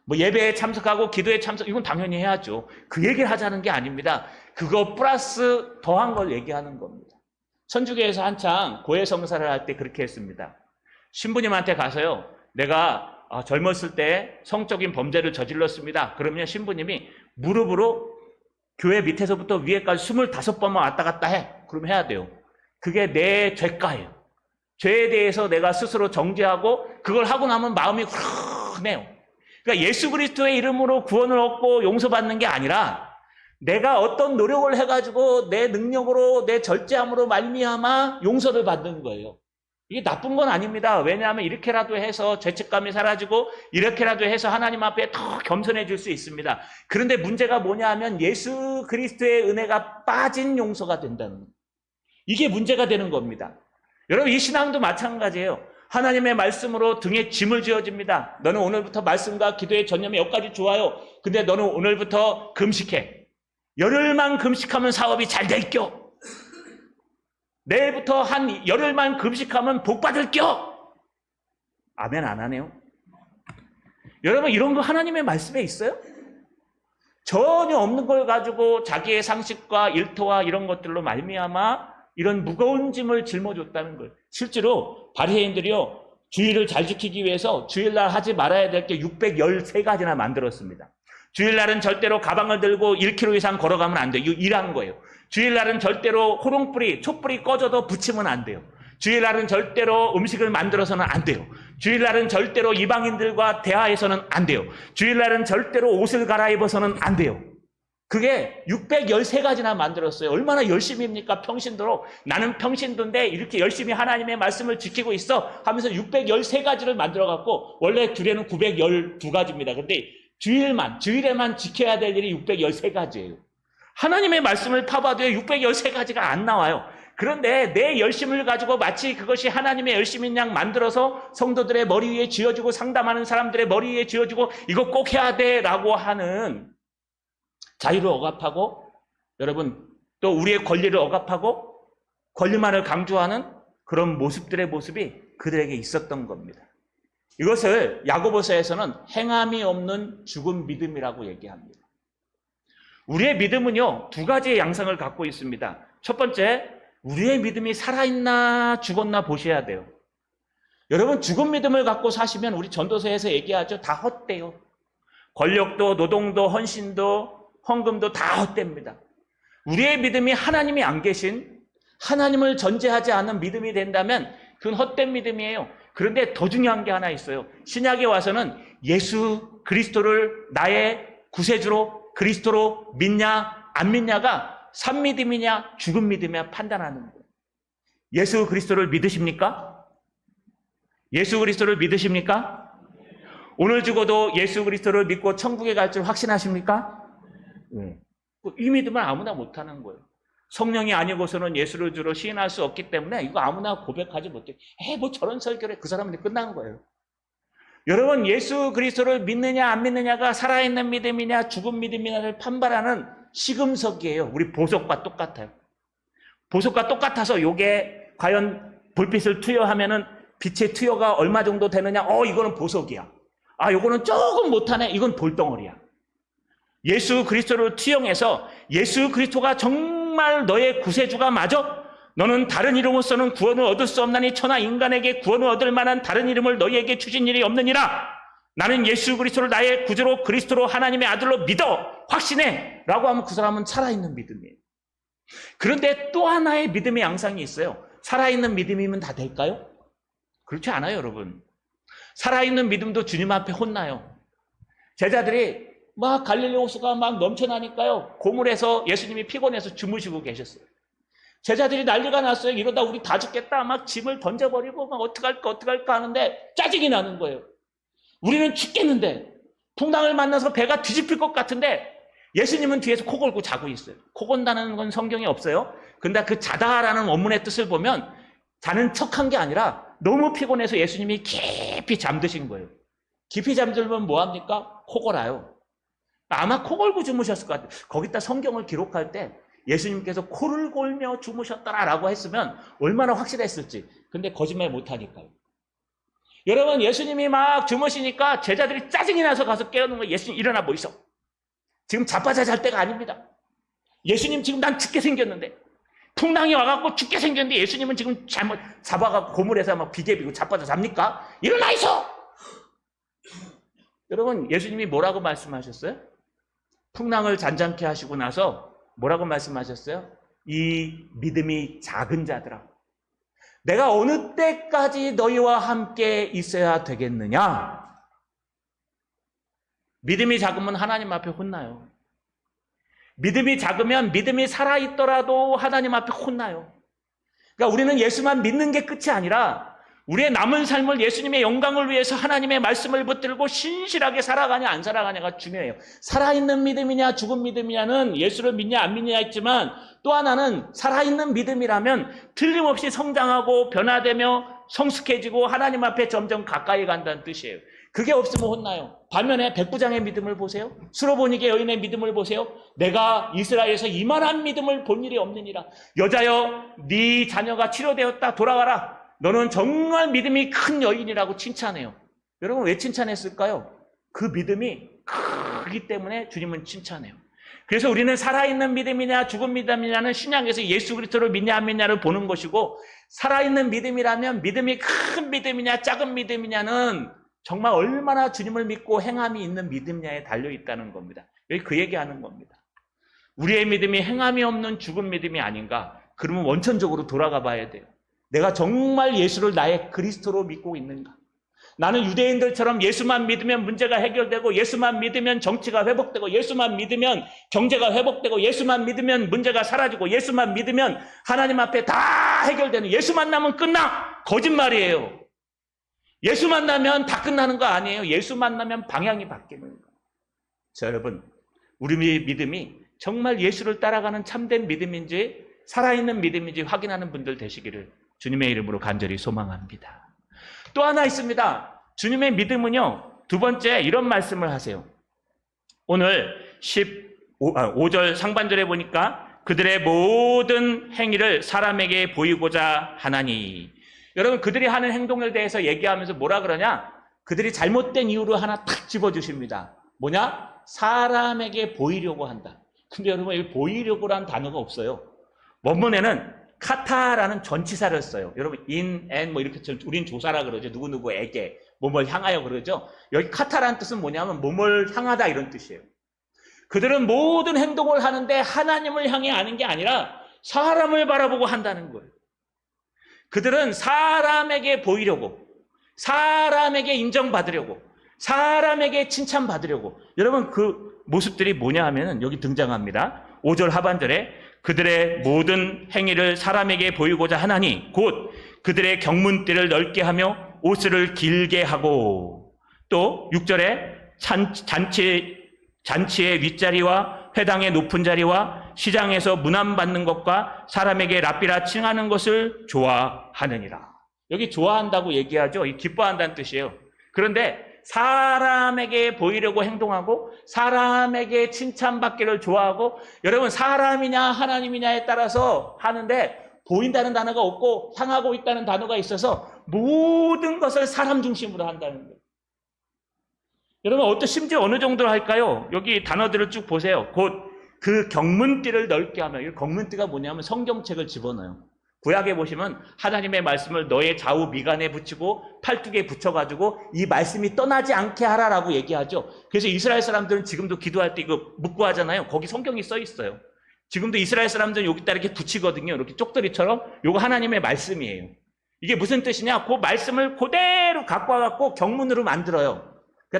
뭐 예배에 참석하고 기도에 참석 이건 당연히 해야죠. 그 얘기를 하자는 게 아닙니다. 그거 플러스 더한 걸 얘기하는 겁니다. 천주교에서 한창 고해성사를 할 때 그렇게 했습니다. 신부님한테 가서요. 내가 젊었을 때 성적인 범죄를 저질렀습니다. 그러면 신부님이 무릎으로 교회 밑에서부터 위에까지 25번만 왔다 갔다 해. 그럼 해야 돼요. 그게 내 죄가예요. 죄에 대해서 내가 스스로 정죄하고 그걸 하고 나면 마음이 후련해요. 그러니까 예수 그리스도의 이름으로 구원을 얻고 용서받는 게 아니라 내가 어떤 노력을 해가지고 내 능력으로 내 절제함으로 말미암아 용서를 받는 거예요. 이게 나쁜 건 아닙니다. 왜냐하면 이렇게라도 해서 죄책감이 사라지고 이렇게라도 해서 하나님 앞에 더 겸손해질 수 있습니다. 그런데 문제가 뭐냐 하면 예수 그리스도의 은혜가 빠진 용서가 된다는 거예요. 이게 문제가 되는 겁니다. 여러분 이 신앙도 마찬가지예요. 하나님의 말씀으로 등에 짐을 지어줍니다. 너는 오늘부터 말씀과 기도에 전념해. 여기까지 좋아요. 근데 너는 오늘부터 금식해. 열흘만 금식하면 사업이 잘 될겨. 내일부터 한 열흘만 금식하면 복 받을겨. 아멘 안 하네요. 여러분 이런 거 하나님의 말씀에 있어요? 전혀 없는 걸 가지고 자기의 상식과 일터와 이런 것들로 말미암아 이런 무거운 짐을 짊어줬다는 거예요. 실제로 바리새인들이요 주일을 잘 지키기 위해서 주일날 하지 말아야 될 게 613가지나 만들었습니다. 주일날은 절대로 가방을 들고 1km 이상 걸어가면 안 돼요. 이거 일한 거예요. 주일날은 절대로 호롱불이, 촛불이 꺼져도 붙이면 안 돼요. 주일날은 절대로 음식을 만들어서는 안 돼요. 주일날은 절대로 이방인들과 대화해서는 안 돼요. 주일날은 절대로 옷을 갈아입어서는 안 돼요. 그게 613가지나 만들었어요. 얼마나 열심히입니까? 평신도로. 나는 평신도인데 이렇게 열심히 하나님의 말씀을 지키고 있어 하면서 613가지를 만들어갖고 원래 규례는 912가지입니다. 근데 주일에만 지켜야 될 일이 613가지예요. 하나님의 말씀을 파봐도 613가지가 안 나와요. 그런데 내 열심을 가지고 마치 그것이 하나님의 열심인 양 만들어서 성도들의 머리 위에 쥐어주고 상담하는 사람들의 머리 위에 쥐어주고 이거 꼭 해야 돼 라고 하는 자유를 억압하고 여러분 또 우리의 권리를 억압하고 권리만을 강조하는 그런 모습이 그들에게 있었던 겁니다. 이것을 야고보서에서는 행함이 없는 죽은 믿음이라고 얘기합니다. 우리의 믿음은요, 두 가지의 양상을 갖고 있습니다. 첫 번째, 우리의 믿음이 살아있나 죽었나 보셔야 돼요. 여러분, 죽은 믿음을 갖고 사시면 우리 전도서에서 얘기하죠. 다 헛돼요. 권력도, 노동도, 헌신도, 헌금도 다 헛됩니다. 우리의 믿음이 하나님이 안 계신, 하나님을 전제하지 않은 믿음이 된다면 그건 헛된 믿음이에요. 그런데 더 중요한 게 하나 있어요. 신약에 와서는 예수 그리스도를 나의 구세주로, 그리스도로 믿냐 안 믿냐가 산 믿음이냐 죽은 믿음이냐 판단하는 거예요. 예수 그리스도를 믿으십니까? 예수 그리스도를 믿으십니까? 오늘 죽어도 예수 그리스도를 믿고 천국에 갈 줄 확신하십니까? 네. 이 믿음은 아무나 못하는 거예요. 성령이 아니고서는 예수를 주로 시인할 수 없기 때문에 이거 아무나 고백하지 못해요. 뭐 저런 설교를 그 사람한테 끝난 거예요. 여러분, 예수 그리스도를 믿느냐 안 믿느냐가 살아있는 믿음이냐 죽은 믿음이냐를 판단하는 시금석이에요. 우리 보석과 똑같아요. 보석과 똑같아서 이게 과연 불빛을 투여하면은 빛의 투여가 얼마 정도 되느냐? 이거는 보석이야. 이거는 조금 못하네. 이건 돌덩어리야. 예수 그리스도를 투영해서 예수 그리스도가 정말 너의 구세주가 맞아? 너는 다른 이름으로서는 구원을 얻을 수 없나니 천하 인간에게 구원을 얻을 만한 다른 이름을 너희에게 주신 일이 없느니라. 나는 예수 그리스도를 나의 구주로 그리스도로 하나님의 아들로 믿어 확신해 라고 하면 그 사람은 살아있는 믿음이에요. 그런데 또 하나의 믿음의 양상이 있어요. 살아있는 믿음이면 다 될까요? 그렇지 않아요, 여러분. 살아있는 믿음도 주님 앞에 혼나요. 제자들이 막 갈릴리 호수가 막 넘쳐나니까요, 고물에서 예수님이 피곤해서 주무시고 계셨어요. 제자들이 난리가 났어요. 이러다 우리 다 죽겠다. 막 짐을 던져버리고 막 어떡할까 하는데 짜증이 나는 거예요. 우리는 죽겠는데 풍랑을 만나서 배가 뒤집힐 것 같은데 예수님은 뒤에서 코 골고 자고 있어요. 코 건다는 건 성경에 없어요. 근데 그 자다라는 원문의 뜻을 보면 자는 척한 게 아니라 너무 피곤해서 예수님이 깊이 잠드신 거예요. 깊이 잠들면 뭐합니까? 코 골아요. 아마 코 골고 주무셨을 것 같아요. 거기다 성경을 기록할 때 예수님께서 코를 골며 주무셨더라라고 했으면 얼마나 확실했을지. 근데 거짓말 못하니까요. 여러분, 예수님이 막 주무시니까 제자들이 짜증이 나서 가서 깨우는 거예요. 예수님 일어나 뭐 있어. 지금 자빠져 잘 때가 아닙니다. 예수님 지금 난 죽게 생겼는데 풍랑이 와갖고 죽게 생겼는데 예수님은 지금 잘못 잡아갖고 고물에서 막 비계 비고 자빠져 잡니까? 일어나 있어. 여러분, 예수님이 뭐라고 말씀하셨어요? 풍랑을 잔잔케 하시고 나서 뭐라고 말씀하셨어요? 이 믿음이 작은 자들아, 내가 어느 때까지 너희와 함께 있어야 되겠느냐? 믿음이 작으면 하나님 앞에 혼나요. 믿음이 작으면 믿음이 살아있더라도 하나님 앞에 혼나요. 그러니까 우리는 예수만 믿는 게 끝이 아니라 우리의 남은 삶을 예수님의 영광을 위해서 하나님의 말씀을 붙들고 신실하게 살아가냐 안 살아가냐가 중요해요. 살아있는 믿음이냐 죽은 믿음이냐는 예수를 믿냐 안 믿냐 했지만, 또 하나는 살아있는 믿음이라면 틀림없이 성장하고 변화되며 성숙해지고 하나님 앞에 점점 가까이 간다는 뜻이에요. 그게 없으면 혼나요. 반면에 백부장의 믿음을 보세요. 수로보니게 여인의 믿음을 보세요. 내가 이스라엘에서 이만한 믿음을 본 일이 없느니라. 여자여, 네 자녀가 치료되었다. 돌아가라. 너는 정말 믿음이 큰 여인이라고 칭찬해요. 여러분, 왜 칭찬했을까요? 그 믿음이 크기 때문에 주님은 칭찬해요. 그래서 우리는 살아있는 믿음이냐 죽은 믿음이냐는 신약에서 예수 그리스도를 믿냐 안 믿냐를 보는 것이고, 살아있는 믿음이라면 믿음이 큰 믿음이냐 작은 믿음이냐는 정말 얼마나 주님을 믿고 행함이 있는 믿음냐에 달려있다는 겁니다. 여기 그 얘기하는 겁니다. 우리의 믿음이 행함이 없는 죽은 믿음이 아닌가? 그러면 원천적으로 돌아가 봐야 돼요. 내가 정말 예수를 나의 그리스도로 믿고 있는가? 나는 유대인들처럼 예수만 믿으면 문제가 해결되고, 예수만 믿으면 정치가 회복되고, 예수만 믿으면 경제가 회복되고, 예수만 믿으면 문제가 사라지고, 예수만 믿으면 하나님 앞에 다 해결되는, 예수 만나면 끝나! 거짓말이에요. 예수 만나면 다 끝나는 거 아니에요. 예수 만나면 방향이 바뀌는 거예요. 자, 여러분, 우리의 믿음이 정말 예수를 따라가는 참된 믿음인지 살아있는 믿음인지 확인하는 분들 되시기를 주님의 이름으로 간절히 소망합니다. 또 하나 있습니다. 주님의 믿음은요, 두 번째 이런 말씀을 하세요. 오늘 5절 상반절에 보니까 그들의 모든 행위를 사람에게 보이고자 하나니. 여러분, 그들이 하는 행동에 대해서 얘기하면서 뭐라 그러냐? 그들이 잘못된 이유로 하나 탁 집어주십니다. 뭐냐? 사람에게 보이려고 한다. 근데 여러분, 여기 보이려고라는 단어가 없어요. 원문에는 카타라는 전치사를 써요. 여러분, in, and 뭐 이렇게 우린 조사라 그러죠. 누구누구에게 뭐뭘 향하여 그러죠. 여기 카타라는 뜻은 뭐냐면 뭐뭘 향하다 이런 뜻이에요. 그들은 모든 행동을 하는데 하나님을 향해 하는 게 아니라 사람을 바라보고 한다는 거예요. 그들은 사람에게 보이려고, 사람에게 인정받으려고, 사람에게 칭찬받으려고. 여러분, 그 모습들이 뭐냐 하면은 여기 등장합니다. 5절 하반절에 그들의 모든 행위를 사람에게 보이고자 하나니 곧 그들의 경문띠를 넓게 하며 옷을 길게 하고, 또 6절에 잔치의 윗자리와 회당의 높은 자리와 시장에서 문안받는 것과 사람에게 랍비라 칭하는 것을 좋아하느니라. 여기 좋아한다고 얘기하죠. 이 기뻐한다는 뜻이에요. 그런데 사람에게 보이려고 행동하고 사람에게 칭찬받기를 좋아하고, 여러분, 사람이냐 하나님이냐에 따라서 하는데 보인다는 단어가 없고 향하고 있다는 단어가 있어서 모든 것을 사람 중심으로 한다는 거예요. 여러분, 심지어 어느 정도로 할까요? 여기 단어들을 쭉 보세요. 곧 그 경문띠를 넓게 하며, 이 경문띠가 뭐냐면 성경책을 집어넣어요. 구약에 보시면 하나님의 말씀을 너의 좌우 미간에 붙이고 팔뚝에 붙여가지고 이 말씀이 떠나지 않게 하라라고 얘기하죠. 그래서 이스라엘 사람들은 지금도 기도할 때 이거 묵고 하잖아요. 거기 성경이 써 있어요. 지금도 이스라엘 사람들은 여기다 이렇게 붙이거든요. 이렇게 쪽다리처럼. 이거 하나님의 말씀이에요. 이게 무슨 뜻이냐? 그 말씀을 그대로 갖고 와갖고 경문으로 만들어요.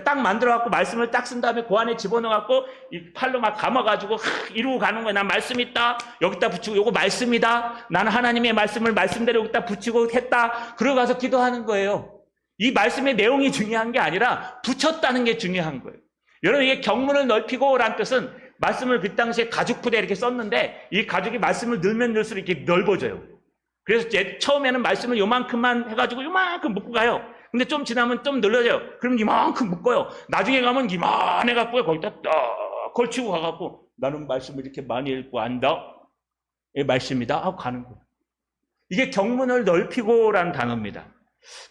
딱 만들어갖고 말씀을 딱 쓴 다음에 그 안에 집어넣어갖고 이 팔로 막 감아가지고 이루고 가는 거예요. 난 말씀 있다. 여기다 붙이고 요거 말씀이다. 나는 하나님의 말씀을 말씀대로 여기다 붙이고 했다. 그러고 가서 기도하는 거예요. 이 말씀의 내용이 중요한 게 아니라 붙였다는 게 중요한 거예요. 여러분, 이게 경문을 넓히고 라는 뜻은 말씀을 그 당시에 가죽 부대에 이렇게 썼는데 이 가죽이 말씀을 넣으면 넣을수록 이렇게 넓어져요. 그래서 처음에는 말씀을 요만큼만 해가지고 요만큼 묶고 가요. 근데 좀 지나면 좀 늘려져요. 그럼 이만큼 묶어요. 나중에 가면 이만해갖고요. 거기다 딱 걸치고 가갖고 나는 말씀을 이렇게 많이 읽고 안다. 이 말씀이다 하고 가는 거예요. 이게 경문을 넓히고라는 단어입니다.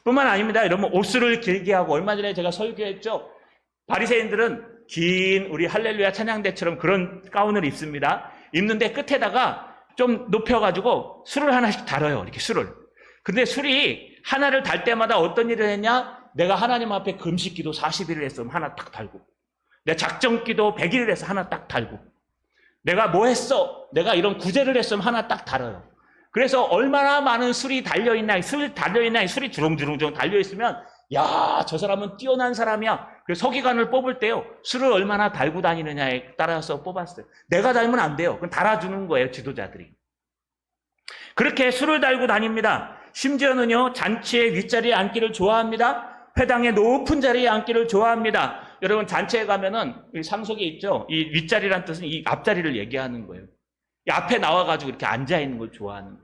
뿐만 아닙니다. 여러분, 옷을 길게 하고, 얼마 전에 제가 설교했죠. 바리새인들은 긴 우리 할렐루야 찬양대처럼 그런 가운을 입습니다. 입는데 끝에다가 좀 높여가지고 술을 하나씩 달아요. 이렇게 술을. 근데 술이 하나를 달 때마다 어떤 일을 했냐? 내가 하나님 앞에 금식기도 40일을 했으면 하나 딱 달고, 내가 작정기도 100일을 해서 하나 딱 달고, 내가 뭐 했어? 내가 이런 구제를 했으면 하나 딱 달아요. 그래서 얼마나 많은 술이 달려있나, 술이 주렁주렁 달려있으면 야, 저 사람은 뛰어난 사람이야. 그래서 서기관을 뽑을 때요, 술을 얼마나 달고 다니느냐에 따라서 뽑았어요. 내가 달면 안 돼요. 그건 달아주는 거예요, 지도자들이. 그렇게 술을 달고 다닙니다. 심지어는요, 잔치의 윗자리에 앉기를 좋아합니다. 회당의 높은 자리에 앉기를 좋아합니다. 여러분, 잔치에 가면은 상속에 있죠. 이 윗자리란 뜻은 이 앞자리를 얘기하는 거예요. 이 앞에 나와가지고 이렇게 앉아있는 걸 좋아하는 거예요.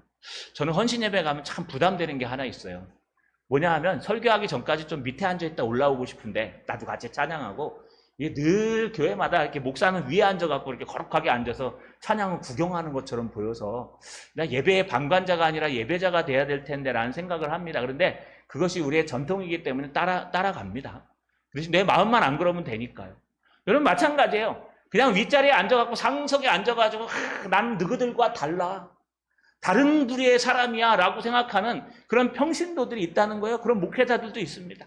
저는 헌신예배 가면 참 부담되는 게 하나 있어요. 뭐냐 하면 설교하기 전까지 좀 밑에 앉아있다 올라오고 싶은데, 나도 같이 찬양하고, 이게 늘 교회마다 이렇게 목사는 위에 앉아갖고 이렇게 거룩하게 앉아서 찬양을 구경하는 것처럼 보여서 나 예배의 방관자가 아니라 예배자가 돼야 될 텐데 라는 생각을 합니다. 그런데 그것이 우리의 전통이기 때문에 따라갑니다. 그래서 내 마음만 안 그러면 되니까요. 여러분, 마찬가지예요. 그냥 윗자리에 앉아갖고 상석에 앉아가지고 나는 너희들과 달라, 다른 부류의 사람이야 라고 생각하는 그런 평신도들이 있다는 거예요. 그런 목회자들도 있습니다.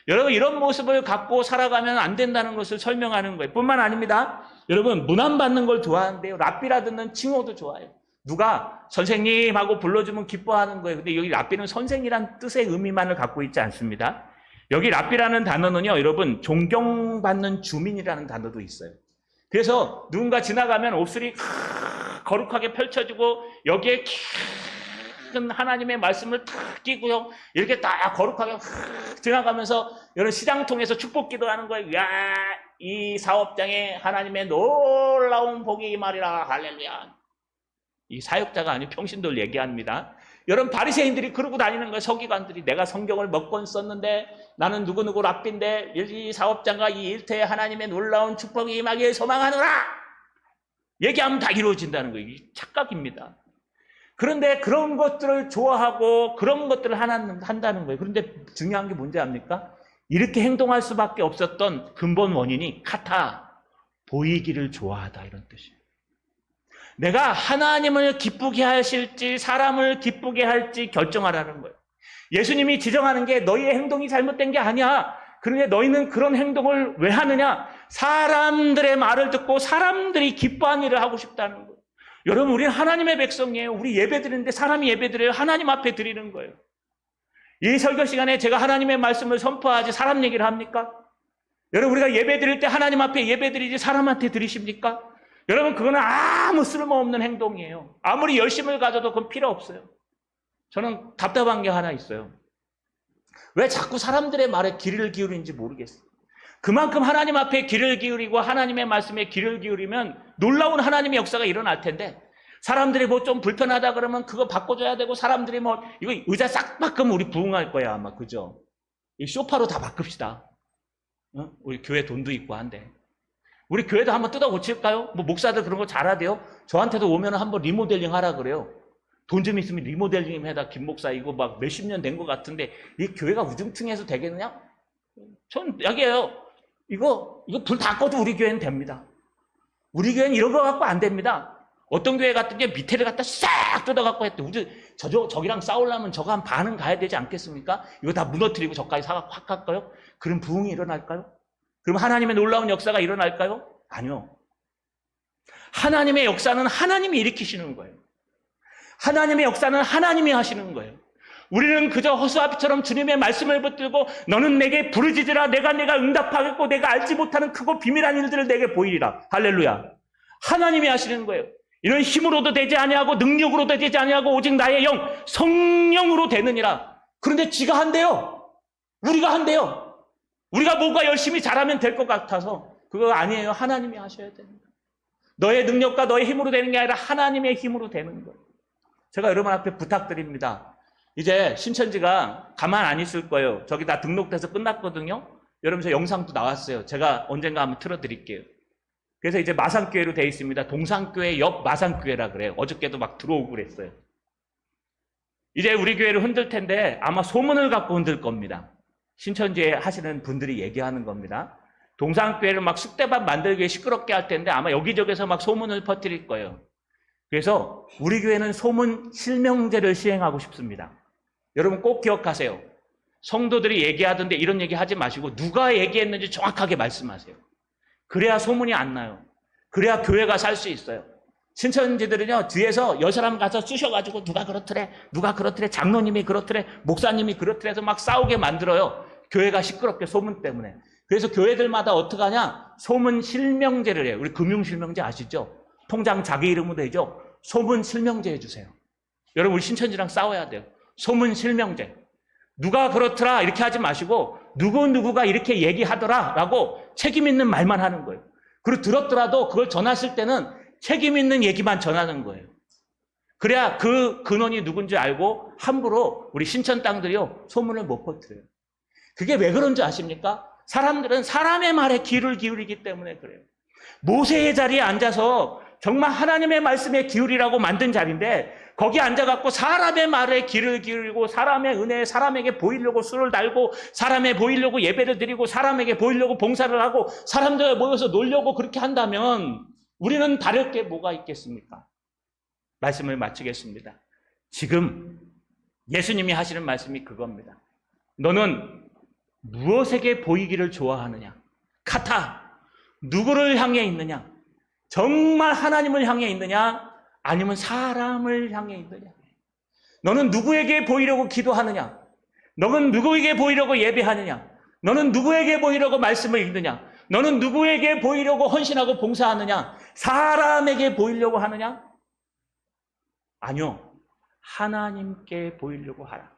여러분, 이런 모습을 갖고 살아가면 안 된다는 것을 설명하는 거예요. 뿐만 아닙니다. 여러분, 문안받는 걸 좋아하는데요, 랍비라 듣는 칭호도 좋아해요. 누가 선생님 하고 불러주면 기뻐하는 거예요. 근데 여기 랍비는 선생이란 뜻의 의미만을 갖고 있지 않습니다. 여기 랍비라는 단어는요, 여러분, 존경받는 주민이라는 단어도 있어요. 그래서 누군가 지나가면 옷술이 거룩하게 펼쳐지고 여기에 큰 하나님의 말씀을 탁 끼고요, 이렇게 딱 거룩하게 지나가면서 여러분, 시장통에서 축복 기도하는 거예요. 야, 이 사업장에 하나님의 놀라운 복이 임하리라. 할렐루야. 이 사역자가 아닌 평신도를 얘기합니다. 여러분, 바리새인들이 그러고 다니는 거예요. 서기관들이. 내가 성경을 몇 권 썼는데, 나는 누구누구 랍비인데 이 사업장과 이 일터에 하나님의 놀라운 축복이 임하기를 소망하노라. 얘기하면 다 이루어진다는 거예요. 이게 착각입니다. 그런데 그런 것들을 좋아하고 그런 것들을 한다는 거예요. 그런데 중요한 게 뭔지 압니까? 이렇게 행동할 수밖에 없었던 근본 원인이 카타, 보이기를 좋아하다, 이런 뜻이에요. 내가 하나님을 기쁘게 하실지 사람을 기쁘게 할지 결정하라는 거예요. 예수님이 지정하는 게 너희의 행동이 잘못된 게 아니야. 그런데 너희는 그런 행동을 왜 하느냐? 사람들의 말을 듣고 사람들이 기뻐하는 일을 하고 싶다는 거예요. 여러분, 우리는 하나님의 백성이에요. 우리 예배 드리는데 사람이 예배 드려요. 하나님 앞에 드리는 거예요. 이 설교 시간에 제가 하나님의 말씀을 선포하지 사람 얘기를 합니까? 여러분, 우리가 예배 드릴 때 하나님 앞에 예배 드리지 사람한테 드리십니까? 여러분, 그거는 아무 쓸모없는 행동이에요. 아무리 열심을 가져도 그건 필요 없어요. 저는 답답한 게 하나 있어요. 왜 자꾸 사람들의 말에 귀를 기울이는지 모르겠어요. 그만큼 하나님 앞에 귀를 기울이고 하나님의 말씀에 귀를 기울이면 놀라운 하나님의 역사가 일어날 텐데, 사람들이 뭐 좀 불편하다 그러면 그거 바꿔줘야 되고, 사람들이 뭐 이거 의자 싹 바꾸면 우리 부흥할 거야 아마. 그죠? 이 소파로 다 바꿉시다. 어? 우리 교회 돈도 있고 한데 우리 교회도 한번 뜯어 고칠까요? 뭐 목사들 그런 거 잘하대요. 저한테도 오면 한번 리모델링 하라 그래요. 돈 좀 있으면 리모델링 해다. 김 목사 이거 막 몇십 년 된 것 같은데 이 교회가 우중충해서 되겠느냐? 전 얘기해요. 이거 불 다 꺼도 우리 교회는 됩니다. 우리 교회는 이런 거 갖고 안 됩니다. 어떤 교회 같은 게 밑에를 갖다 싹 뜯어갖고 했대. 저기랑 싸우려면 저거 한 반은 가야 되지 않겠습니까? 이거 다 무너뜨리고 저까지 사갖고 확 갈까요? 그럼 부흥이 일어날까요? 그럼 하나님의 놀라운 역사가 일어날까요? 아니요. 하나님의 역사는 하나님이 일으키시는 거예요. 하나님의 역사는 하나님이 하시는 거예요. 우리는 그저 허수아비처럼 주님의 말씀을 붙들고 너는 내게 부르짖으라. 내가 응답하겠고 내가 알지 못하는 크고 비밀한 일들을 내게 보이리라. 할렐루야. 하나님이 하시는 거예요. 이런 힘으로도 되지 아니하고 능력으로도 되지 아니하고 오직 나의 영 성령으로 되느니라. 그런데 지가 한대요. 우리가 한대요. 우리가 뭐가 열심히 잘하면 될 것 같아서. 그거 아니에요. 하나님이 하셔야 됩니다. 너의 능력과 너의 힘으로 되는 게 아니라 하나님의 힘으로 되는 거예요. 제가 여러분 앞에 부탁드립니다. 이제 신천지가 가만 안 있을 거예요. 저기 다 등록돼서 끝났거든요. 여러분, 저 영상도 나왔어요. 제가 언젠가 한번 틀어드릴게요. 그래서 이제 마산교회로 되어 있습니다. 동산교회 옆 마산교회라 그래요. 어저께도 막 들어오고 그랬어요. 이제 우리 교회를 흔들 텐데 아마 소문을 갖고 흔들 겁니다. 신천지에 하시는 분들이 얘기하는 겁니다. 동산교회를 막 쑥대밭 만들게 시끄럽게 할 텐데 아마 여기저기서 막 소문을 퍼뜨릴 거예요. 그래서 우리 교회는 소문 실명제를 시행하고 싶습니다. 여러분 꼭 기억하세요. 성도들이 얘기하던데 이런 얘기 하지 마시고 누가 얘기했는지 정확하게 말씀하세요. 그래야 소문이 안 나요. 그래야 교회가 살 수 있어요. 신천지들은요, 뒤에서 여사람 가서 쑤셔가지고 누가 그렇더래, 장로님이 그렇더래, 목사님이 그렇더래 해서 막 싸우게 만들어요. 교회가 시끄럽게 소문 때문에. 그래서 교회들마다 어떻게 하냐? 소문 실명제를 해요. 우리 금융실명제 아시죠? 통장 자기 이름으로 되죠? 소문 실명제 해주세요. 여러분, 우리 신천지랑 싸워야 돼요. 소문 실명제. 누가 그렇더라 이렇게 하지 마시고 누구가 이렇게 얘기하더라 라고 책임 있는 말만 하는 거예요. 그리고 들었더라도 그걸 전하실 때는 책임 있는 얘기만 전하는 거예요. 그래야 그 근원이 누군지 알고 함부로 우리 신천 땅들이요 소문을 못 퍼뜨려요. 그게 왜 그런지 아십니까? 사람들은 사람의 말에 귀를 기울이기 때문에 그래요. 모세의 자리에 앉아서 정말 하나님의 말씀에 기울이라고 만든 자리인데 거기 앉아갖고 사람의 말에 귀를 기울이고 사람의 은혜에 사람에게 보이려고 술을 달고 사람에 보이려고 예배를 드리고 사람에게 보이려고 봉사를 하고 사람들 모여서 놀려고 그렇게 한다면 우리는 다를 게 뭐가 있겠습니까? 말씀을 마치겠습니다. 지금 예수님이 하시는 말씀이 그겁니다. 너는 무엇에게 보이기를 좋아하느냐? 카타, 누구를 향해 있느냐? 정말 하나님을 향해 있느냐? 아니면 사람을 향해 있느냐? 너는 누구에게 보이려고 기도하느냐? 너는 누구에게 보이려고 예배하느냐? 너는 누구에게 보이려고 말씀을 읽느냐? 너는 누구에게 보이려고 헌신하고 봉사하느냐? 사람에게 보이려고 하느냐? 아니요. 하나님께 보이려고 하라.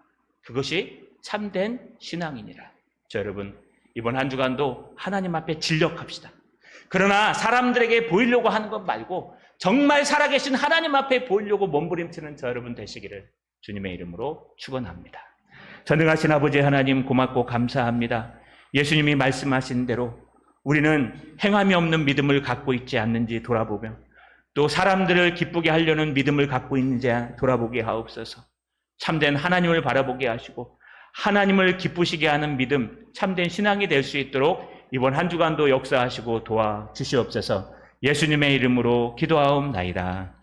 그것이 참된 신앙이니라. 자, 여러분, 이번 한 주간도 하나님 앞에 진력합시다. 그러나 사람들에게 보이려고 하는 것 말고 정말 살아계신 하나님 앞에 보이려고 몸부림치는 저 여러분 되시기를 주님의 이름으로 축원합니다. 전능하신 아버지 하나님 고맙고 감사합니다. 예수님이 말씀하신 대로 우리는 행함이 없는 믿음을 갖고 있지 않는지 돌아보며 또 사람들을 기쁘게 하려는 믿음을 갖고 있는지 돌아보게 하옵소서. 참된 하나님을 바라보게 하시고 하나님을 기쁘시게 하는 믿음, 참된 신앙이 될 수 있도록 이번 한 주간도 역사하시고 도와주시옵소서. 예수님의 이름으로 기도하옵나이다.